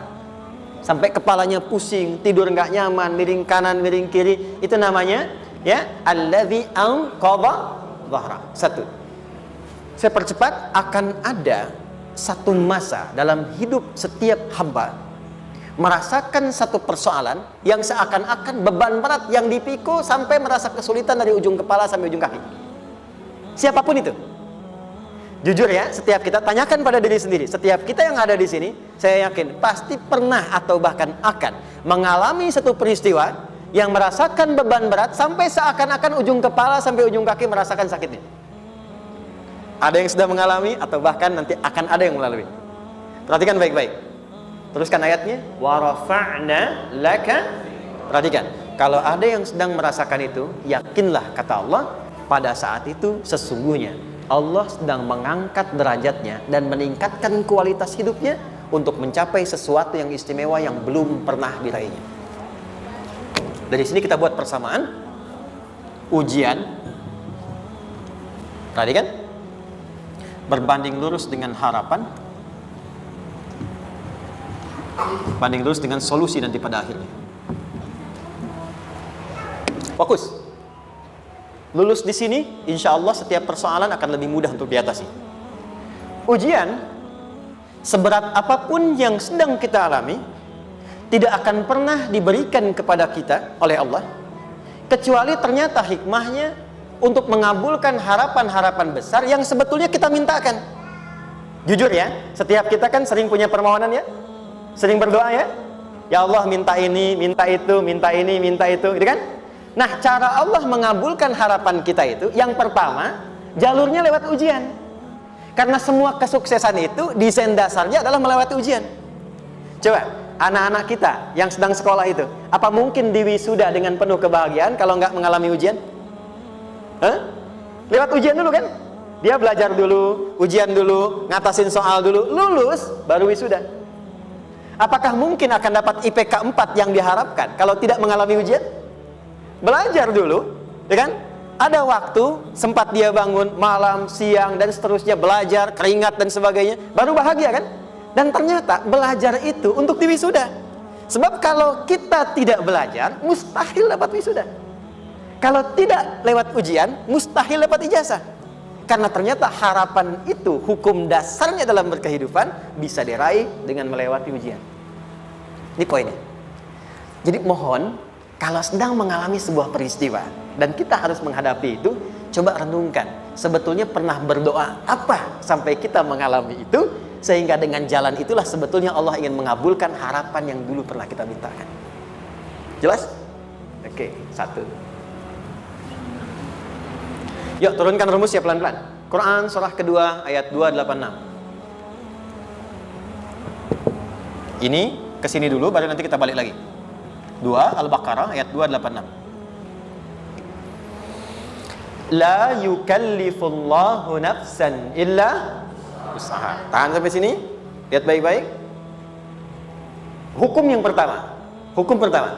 Sampai kepalanya pusing, tidur nggak nyaman, miring kanan, miring kiri. Itu namanya ya alladzi anqadha dhahrak. 1. Saya percepat, akan ada satu masa dalam hidup setiap hamba merasakan satu persoalan yang seakan-akan beban berat yang dipikul sampai merasa kesulitan dari ujung kepala sampai ujung kaki. Siapapun itu. Jujur ya, setiap kita tanyakan pada diri sendiri. Setiap kita yang ada di sini, saya yakin pasti pernah atau bahkan akan mengalami satu peristiwa yang merasakan beban berat sampai seakan-akan ujung kepala sampai ujung kaki merasakan sakitnya. Ada yang sudah mengalami atau bahkan nanti akan ada yang melalui. Perhatikan baik-baik. Teruskan ayatnya, wa rafa'na laka. Perhatikan, kalau ada yang sedang merasakan itu, yakinlah kata Allah, pada saat itu sesungguhnya Allah sedang mengangkat derajatnya dan meningkatkan kualitas hidupnya untuk mencapai sesuatu yang istimewa yang belum pernah diraihnya. Dari sini kita buat persamaan ujian. Perhatikan, berbanding lurus dengan harapan, banding lurus dengan solusi nanti pada akhirnya. Fokus. Lulus di sini, insya Allah setiap persoalan akan lebih mudah untuk diatasi. Ujian, seberat apapun yang sedang kita alami, tidak akan pernah diberikan kepada kita oleh Allah, kecuali ternyata hikmahnya untuk mengabulkan harapan-harapan besar yang sebetulnya kita mintakan. Jujur ya, setiap kita kan sering punya permohonan ya, sering berdoa ya, ya Allah minta ini, minta itu, minta ini, minta itu, gitu kan? Nah, cara Allah mengabulkan harapan kita itu, yang pertama, jalurnya lewat ujian. Karena semua kesuksesan itu, desain dasarnya adalah melewati ujian. Coba, anak-anak kita yang sedang sekolah itu, apa mungkin diwisuda dengan penuh kebahagiaan kalau nggak mengalami ujian? Hah? Lewat ujian dulu kan? Dia belajar dulu, ujian dulu, ngatasin soal dulu, lulus, baru wisuda. Apakah mungkin akan dapat IPK 4 yang diharapkan kalau tidak mengalami ujian? Belajar dulu, ya kan? Ada waktu, sempat dia bangun malam, siang, dan seterusnya, belajar, keringat, dan sebagainya, baru bahagia kan? Dan ternyata belajar itu untuk diwisuda. Sebab kalau kita tidak belajar, mustahil dapat wisuda. Kalau tidak lewat ujian, mustahil dapat ijazah. Karena ternyata harapan itu, hukum dasarnya dalam berkehidupan, bisa diraih dengan melewati ujian. Ini poinnya. Jadi mohon, kalau sedang mengalami sebuah peristiwa, dan kita harus menghadapi itu, coba renungkan. Sebetulnya pernah berdoa apa sampai kita mengalami itu, sehingga dengan jalan itulah sebetulnya Allah ingin mengabulkan harapan yang dulu pernah kita mintakan. Jelas? Oke, satu. Yuk turunkan rumus ya pelan-pelan. Quran surah kedua ayat 286. Ini kesini dulu baru nanti kita balik lagi. 2 Al-Baqarah ayat 286. La yukallifullahu nafsan illa usaha. Tahan sampai sini. Lihat baik-baik. Hukum yang pertama. Hukum pertama.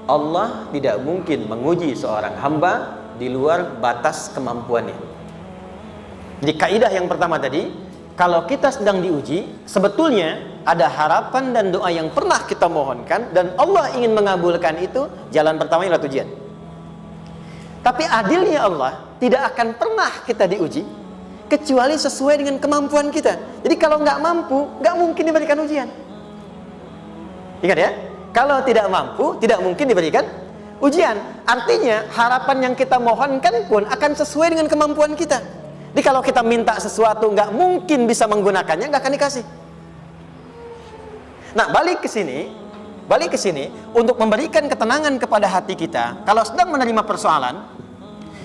Allah tidak mungkin menguji seorang hamba di luar batas kemampuannya. Jadi kaidah yang pertama tadi, kalau kita sedang diuji, sebetulnya ada harapan dan doa yang pernah kita mohonkan dan Allah ingin mengabulkan itu, jalan pertama adalah ujian. Tapi adilnya Allah, tidak akan pernah kita diuji kecuali sesuai dengan kemampuan kita. Jadi kalau nggak mampu, nggak mungkin diberikan ujian. Ingat ya, kalau tidak mampu, tidak mungkin diberikan ujian. Artinya harapan yang kita mohonkan pun akan sesuai dengan kemampuan kita. Jadi kalau kita minta sesuatu nggak mungkin bisa menggunakannya, nggak akan dikasih. Nah, balik ke sini untuk memberikan ketenangan kepada hati kita. Kalau sedang menerima persoalan,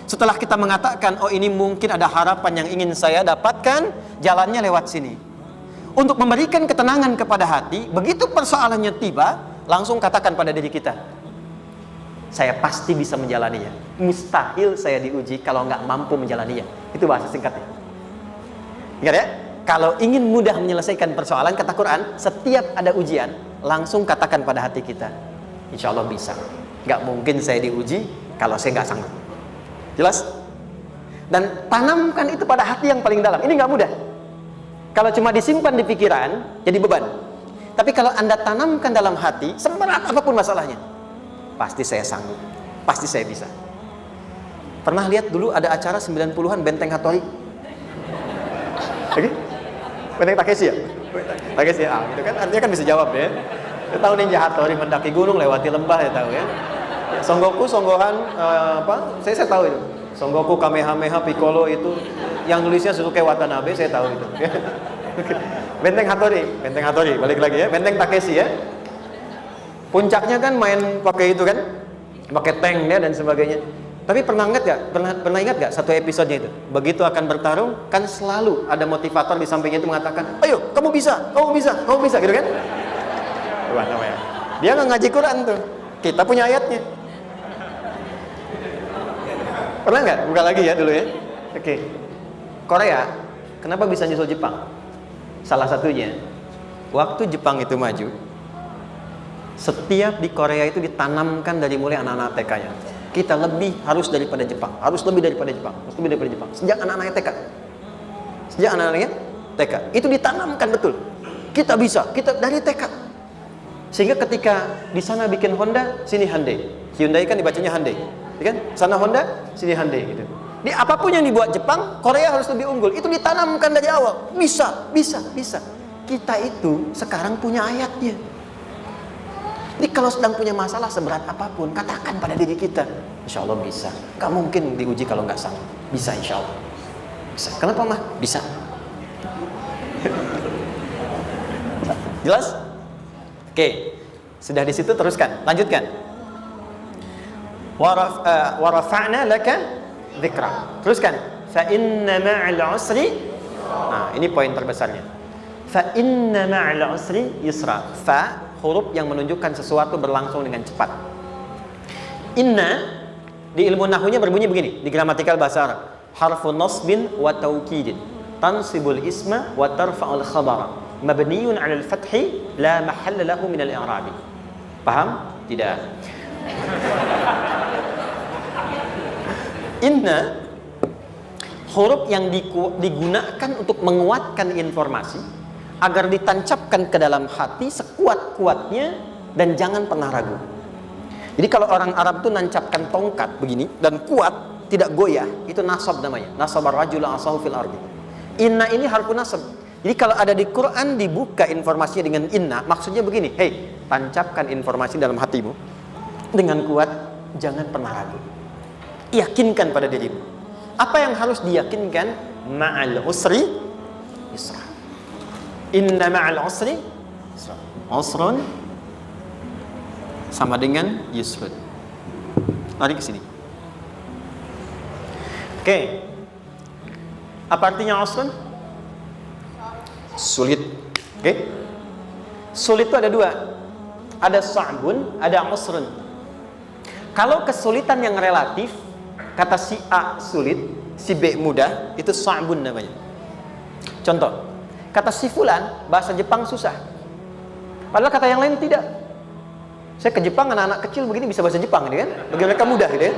setelah kita mengatakan, oh ini mungkin ada harapan yang ingin saya dapatkan, jalannya lewat sini. Untuk memberikan ketenangan kepada hati, begitu persoalannya tiba, langsung katakan pada diri kita, saya pasti bisa menjalaninya. Mustahil saya diuji kalau nggak mampu menjalaninya. Itu bahasa singkatnya. Ingat ya, kalau ingin mudah menyelesaikan persoalan, kata Quran, setiap ada ujian, langsung katakan pada hati kita, insya Allah bisa. Nggak mungkin saya diuji kalau saya nggak sanggup. Jelas? Dan tanamkan itu pada hati yang paling dalam. Ini nggak mudah. Kalau cuma disimpan di pikiran, jadi beban. Tapi kalau Anda tanamkan dalam hati, seberat apapun masalahnya, pasti saya sanggup, pasti saya bisa. Pernah lihat dulu ada acara 90-an Benteng Hattori? Oke? Benteng Takeshi ya? Takeshi ya, gitu kan artinya kan bisa jawab ya. Dia tahu Ninja Hattori mendaki gunung lewati lembah ya tahu ya. Son Goku, Son Gohan, apa? Saya tahu itu. Son Goku, Kamehameha, Piccolo itu yang nulisnya Suzuki Watanabe, saya tahu itu. Benteng Hattori, balik lagi ya. Benteng Takeshi ya. Puncaknya kan main pakai itu kan, pakai tank ya dan sebagainya. Tapi pernah ingat gak satu episodenya itu? Begitu akan bertarung, kan selalu ada motivator di sampingnya itu mengatakan, ayo kamu bisa, gitu kan? Wah, namanya. Dia nggak ngaji Quran tuh, kita punya ayatnya. Pernah nggak? Buka lagi ya dulu ya. Oke. Korea, kenapa bisa nyusul Jepang? Salah satunya, waktu Jepang itu maju, setiap di Korea itu ditanamkan dari mulai anak-anak TK-nya. Kita harus lebih daripada Jepang. Sejak anak-anaknya TK. Itu ditanamkan betul. Kita bisa, kita dari TK. Sehingga ketika di sana bikin Honda, sini Hyundai. Hyundai kan dibacanya Hyundai, ya kan? Sana Honda, sini Hyundai gitu. Di apapun yang dibuat Jepang, Korea harus lebih unggul. Itu ditanamkan dari awal. Bisa. Kita itu sekarang punya ayatnya. Jadi kalau sedang punya masalah seberat apapun, katakan pada diri kita, insya Allah bisa. Gak mungkin diuji kalau nggak salah. Bisa insya Allah. Bisa. Kenapa mah? Bisa. Jelas? Oke. Sudah di situ teruskan. Lanjutkan. Warafa'na laka dzikra. Teruskan. Fa inna ma'al usri. Nah, ini poin terbesarnya. Fa inna ma'al usri yusra. Fa huruf yang menunjukkan sesuatu berlangsung dengan cepat. Inna di ilmu nahwunya berbunyi begini, di gramatikal bahasa Arab. Harfun nasbin wa taukidin, tansibul isma wa tarfa'ul khabara, mabniyun 'alal fathi la mahalla lahu min al-i'rabi. Paham? Tidak. Inna huruf yang digunakan untuk menguatkan informasi agar ditancapkan ke dalam hati sekuat-kuatnya dan jangan pernah ragu. Jadi kalau orang Arab tuh nancapkan tongkat begini dan kuat, tidak goyah, itu nasab namanya. Nasabar rajula asahu fil ardi. Inna ini harfun nasab. Jadi kalau ada di Quran dibuka informasinya dengan inna, maksudnya begini, hei, tancapkan informasi dalam hatimu dengan kuat, jangan pernah ragu. Yakinkan pada dirimu. Apa yang harus diyakinkan? Ma'al usri yusra. Inna ma'al usri usrun sama dengan yusrun. Lari ke sini. Oke. Apa artinya usrun? Sulit. Oke. Sulit itu ada dua. Ada sa'bun, ada usrun. Kalau kesulitan yang relatif, kata si A sulit, si B mudah, itu sa'bun namanya. Contoh, kata si fulan, bahasa Jepang susah. Padahal kata yang lain tidak. Saya ke Jepang, anak-anak kecil begini bisa bahasa Jepang gitu kan. Bagi mereka mudah gitu ya.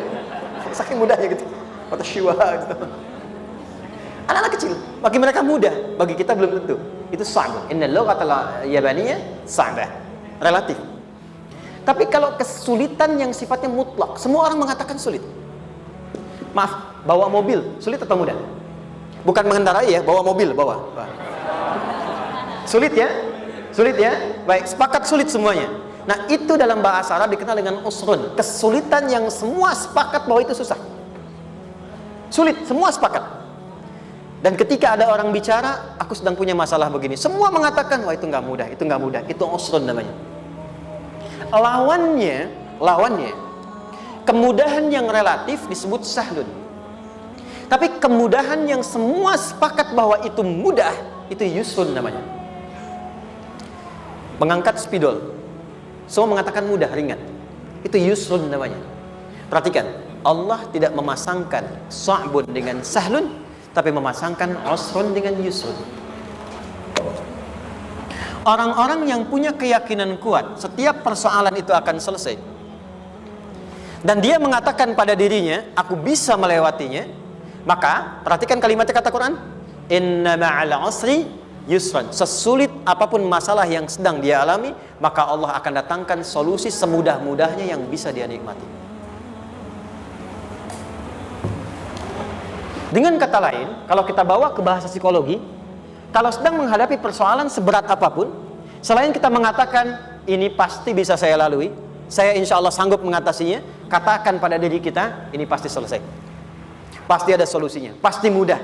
Saking mudahnya gitu. Kata shiwa gitu. Anak-anak kecil, bagi mereka mudah, bagi kita belum tentu. Itu sa'bun. Innal lughata yabaniyya sa'bah. Relatif. Tapi kalau kesulitan yang sifatnya mutlak, semua orang mengatakan sulit. Maaf, bawa mobil, sulit atau mudah? Bukan mengendarai ya, bawa mobil, bawa. Sulit ya? Sulit ya? Baik, sepakat sulit semuanya. Nah, itu dalam bahasa Arab dikenal dengan usrun. Kesulitan yang semua sepakat bahwa itu susah. Sulit, semua sepakat. Dan ketika ada orang bicara, aku sedang punya masalah begini. Semua mengatakan, wah itu nggak mudah, itu nggak mudah. Itu usrun namanya. Lawannya, kemudahan yang relatif disebut sahlun. Tapi kemudahan yang semua sepakat bahwa itu mudah, itu yusrun namanya. Mengangkat spidol, semua mengatakan mudah, ringan. Itu yusrun namanya. Perhatikan, Allah tidak memasangkan sa'bun dengan sahlun, tapi memasangkan usrun dengan yusrun. Orang-orang yang punya keyakinan kuat, setiap persoalan itu akan selesai. Dan dia mengatakan pada dirinya, aku bisa melewatinya. Maka, perhatikan kalimat kata Quran, inna ma'al usri yusran. Sesulit apapun masalah yang sedang dia alami, maka Allah akan datangkan solusi semudah-mudahnya yang bisa dia nikmati. Dengan kata lain, kalau kita bawa ke bahasa psikologi, Kalau sedang menghadapi persoalan seberat apapun, selain kita mengatakan ini pasti bisa saya lalui, saya insya Allah sanggup mengatasinya, katakan pada diri kita, ini pasti selesai, pasti ada solusinya, pasti mudah.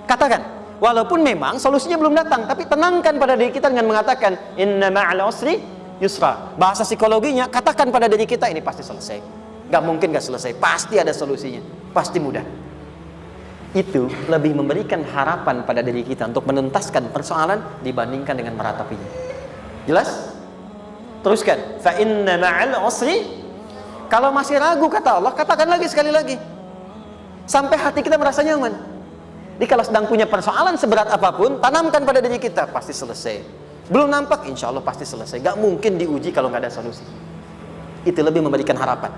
Katakan, walaupun memang solusinya belum datang, tapi tenangkan pada diri kita dengan mengatakan inna ma'al usri yusra. Bahasa psikologinya, katakan pada diri kita, ini pasti selesai. Gak mungkin gak selesai, pasti ada solusinya, pasti mudah. Itu lebih memberikan harapan pada diri kita untuk menuntaskan persoalan dibandingkan dengan meratapinya. Jelas? Teruskan, fa inna ma'al usri. Kalau masih ragu kata Allah, katakan lagi sekali lagi sampai hati kita merasa nyaman. Jadi kalau sedang punya persoalan seberat apapun, tanamkan pada diri kita, pasti selesai. Belum nampak, insya Allah pasti selesai. Gak mungkin diuji kalau gak ada solusi. Itu lebih memberikan harapan.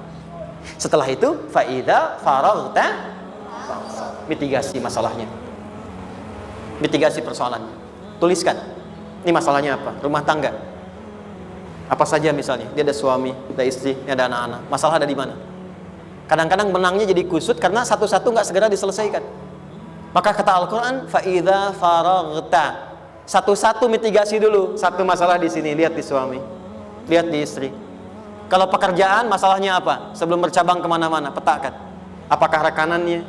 Setelah itu, fa idza faraghta, mitigasi masalahnya, mitigasi persoalannya. Tuliskan, ini masalahnya apa? Rumah tangga. Apa saja misalnya, dia ada suami, ada istri, ada anak-anak. Masalah ada di mana? Kadang-kadang benangnya jadi kusut karena satu-satu nggak segera diselesaikan. Maka kata Al-Quran, fa'idha faraghta, satu-satu mitigasi dulu. Satu masalah di sini, lihat di suami, lihat di istri. Kalau pekerjaan, masalahnya apa? Sebelum bercabang kemana-mana, petakan. Apakah rekanannya?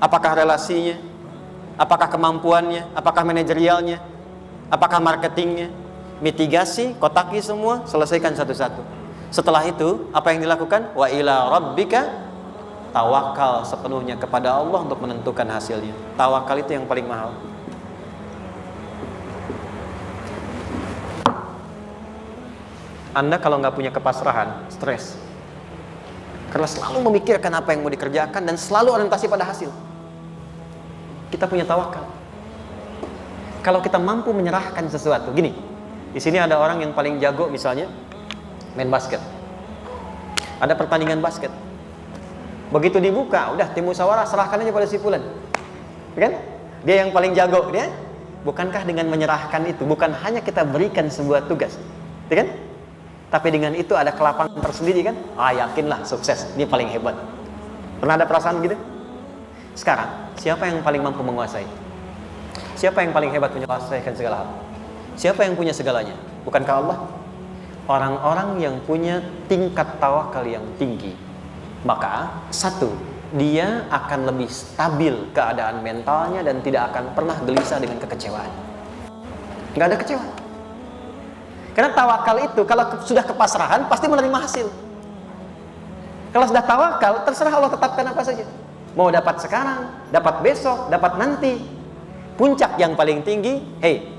Apakah relasinya? Apakah kemampuannya? Apakah manajerialnya? Apakah marketingnya? Mitigasi, kotaki semua, selesaikan satu-satu. Setelah itu, apa yang dilakukan? Wa ila rabbika, tawakal sepenuhnya kepada Allah untuk menentukan hasilnya. Tawakal itu yang paling mahal. Anda kalau nggak punya kepasrahan, stres. Karena selalu memikirkan apa yang mau dikerjakan dan selalu orientasi pada hasil. Kita punya tawakal. Kalau kita mampu menyerahkan sesuatu, gini, di sini ada orang yang paling jago misalnya main basket. Ada pertandingan basket. Begitu dibuka, udah tim musyawarah serahkan aja pada si fulan. Kan? Dia yang paling jago, dia. Bukankah dengan menyerahkan itu bukan hanya kita berikan sebuah tugas, ya kan? Tapi dengan itu ada kelapangan tersendiri kan? Yakinlah sukses, ini paling hebat. Pernah ada perasaan gitu? Sekarang, siapa yang paling mampu menguasai? Siapa yang paling hebat menyelesaikan segala hal? Siapa yang punya segalanya? Bukankah Allah? Orang-orang yang punya tingkat tawakal yang tinggi, maka satu, dia akan lebih stabil keadaan mentalnya dan tidak akan pernah gelisah dengan kekecewaan. Nggak ada kecewa. Karena tawakal itu kalau sudah kepasrahan pasti menerima hasil. Kalau sudah tawakal, terserah Allah tetapkan apa saja. Mau dapat sekarang, dapat besok, dapat nanti. Puncak yang paling tinggi,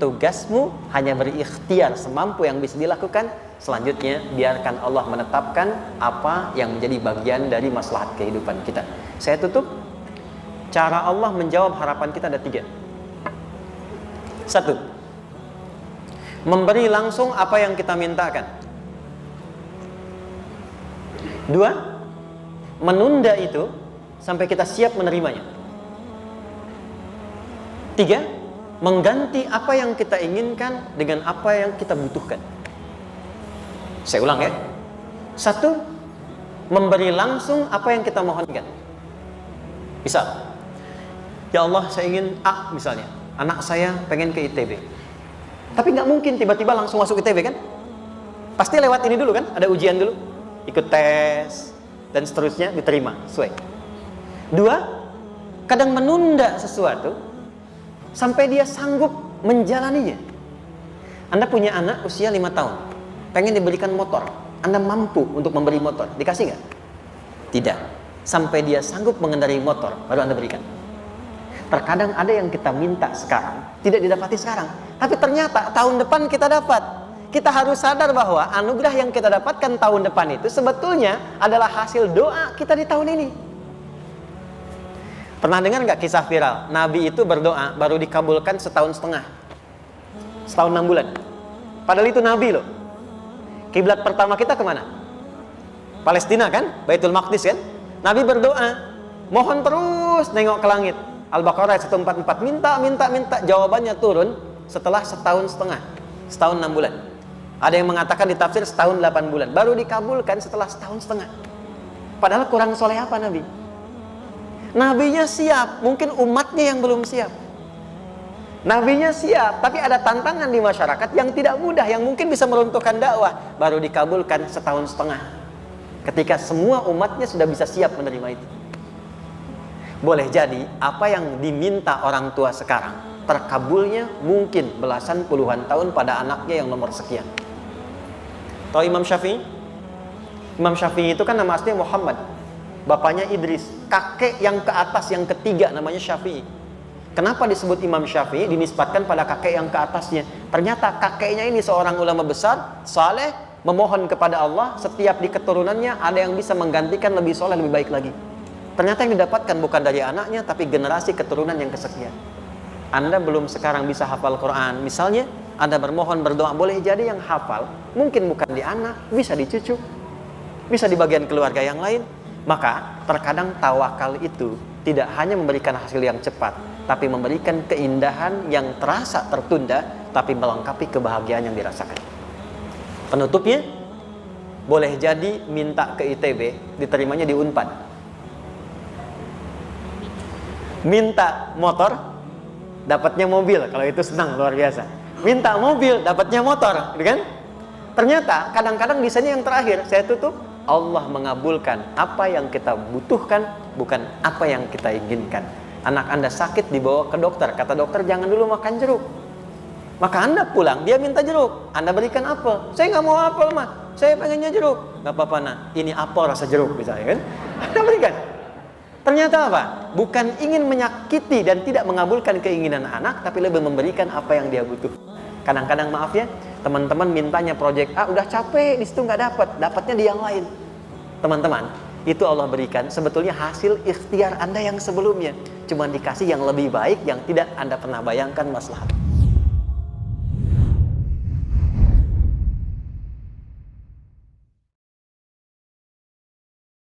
tugasmu hanya berikhtiar semampu yang bisa dilakukan. Selanjutnya, biarkan Allah menetapkan apa yang menjadi bagian dari maslahat kehidupan kita. Saya tutup. Cara Allah menjawab harapan kita ada 3. 1. Memberi langsung apa yang kita mintakan. 2. Menunda itu sampai kita siap menerimanya. 3. Mengganti apa yang kita inginkan dengan apa yang kita butuhkan. Saya ulang ya. 1. Memberi langsung apa yang kita mohonkan. Misal, ya Allah saya ingin A misalnya, anak saya pengen ke ITB. Tapi nggak mungkin tiba-tiba langsung masuk ITB kan? Pasti lewat ini dulu kan? Ada ujian dulu, ikut tes dan seterusnya diterima sesuai. 2. Kadang menunda sesuatu sampai dia sanggup menjalaninya. Anda punya anak usia 5 tahun, pengen diberikan motor. Anda mampu untuk memberi motor, dikasih nggak? Tidak. Sampai dia sanggup mengendarai motor, baru Anda berikan. Terkadang ada yang kita minta sekarang, tidak didapati sekarang. Tapi ternyata tahun depan kita dapat. Kita harus sadar bahwa anugerah yang kita dapatkan tahun depan itu sebetulnya adalah hasil doa kita di tahun ini. Pernah dengar nggak kisah viral? Nabi itu berdoa baru dikabulkan setahun setengah. Setahun 6 bulan. Padahal itu Nabi loh. Kiblat pertama kita kemana? Palestina kan? Baitul Maqdis kan? Nabi berdoa, mohon terus nengok ke langit. Al-Baqarah 144, minta, jawabannya turun setelah setahun setengah, setahun 6 bulan. Ada yang mengatakan di tafsir setahun 8 bulan, baru dikabulkan setelah setahun setengah. Padahal kurang soleh apa Nabi? Nabinya siap, mungkin umatnya yang belum siap. Nabinya siap, tapi ada tantangan di masyarakat yang tidak mudah, yang mungkin bisa meruntuhkan dakwah. Baru dikabulkan setahun setengah, ketika semua umatnya sudah bisa siap menerima itu. Boleh jadi apa yang diminta orang tua sekarang, terkabulnya mungkin belasan puluhan tahun pada anaknya yang nomor sekian. Tahu Imam Syafi'i? Imam Syafi'i itu kan nama aslinya Muhammad, bapaknya Idris, kakek yang ke atas yang ketiga namanya Syafi'i. Kenapa disebut Imam Syafi'i? Dinisbatkan pada kakek yang ke atasnya. Ternyata kakeknya ini seorang ulama besar, saleh, memohon kepada Allah, setiap di keturunannya ada yang bisa menggantikan lebih soleh, lebih baik lagi. Ternyata yang didapatkan bukan dari anaknya, tapi generasi keturunan yang kesekian. Anda belum sekarang bisa hafal Quran, misalnya Anda bermohon, berdoa, boleh jadi yang hafal mungkin bukan di anak, bisa di cucu, bisa di bagian keluarga yang lain. Maka terkadang tawakal itu tidak hanya memberikan hasil yang cepat, tapi memberikan keindahan yang terasa tertunda, tapi melengkapi kebahagiaan yang dirasakan. Penutupnya, boleh jadi minta ke ITB, diterimanya di Unpad. Minta motor, dapatnya mobil, kalau itu senang luar biasa. Minta mobil, dapatnya motor, gitu kan? Ternyata kadang-kadang desainnya yang terakhir, saya tutup, Allah mengabulkan apa yang kita butuhkan, bukan apa yang kita inginkan. Anak Anda sakit, dibawa ke dokter, kata dokter jangan dulu makan jeruk. Maka Anda pulang, dia minta jeruk, Anda berikan apel. Saya nggak mau apel mah, saya pengennya jeruk. Nggak apa-apa nah, ini apel rasa jeruk misalnya kan. Anda berikan. Ternyata apa? Bukan ingin menyakiti dan tidak mengabulkan keinginan anak, tapi lebih memberikan apa yang dia butuh. Kadang-kadang maaf ya, teman-teman mintanya proyek A, udah capek, di situ nggak dapat, dapatnya di yang lain. Teman-teman, itu Allah berikan sebetulnya hasil ikhtiar Anda yang sebelumnya, cuma dikasih yang lebih baik yang tidak Anda pernah bayangkan maslahat.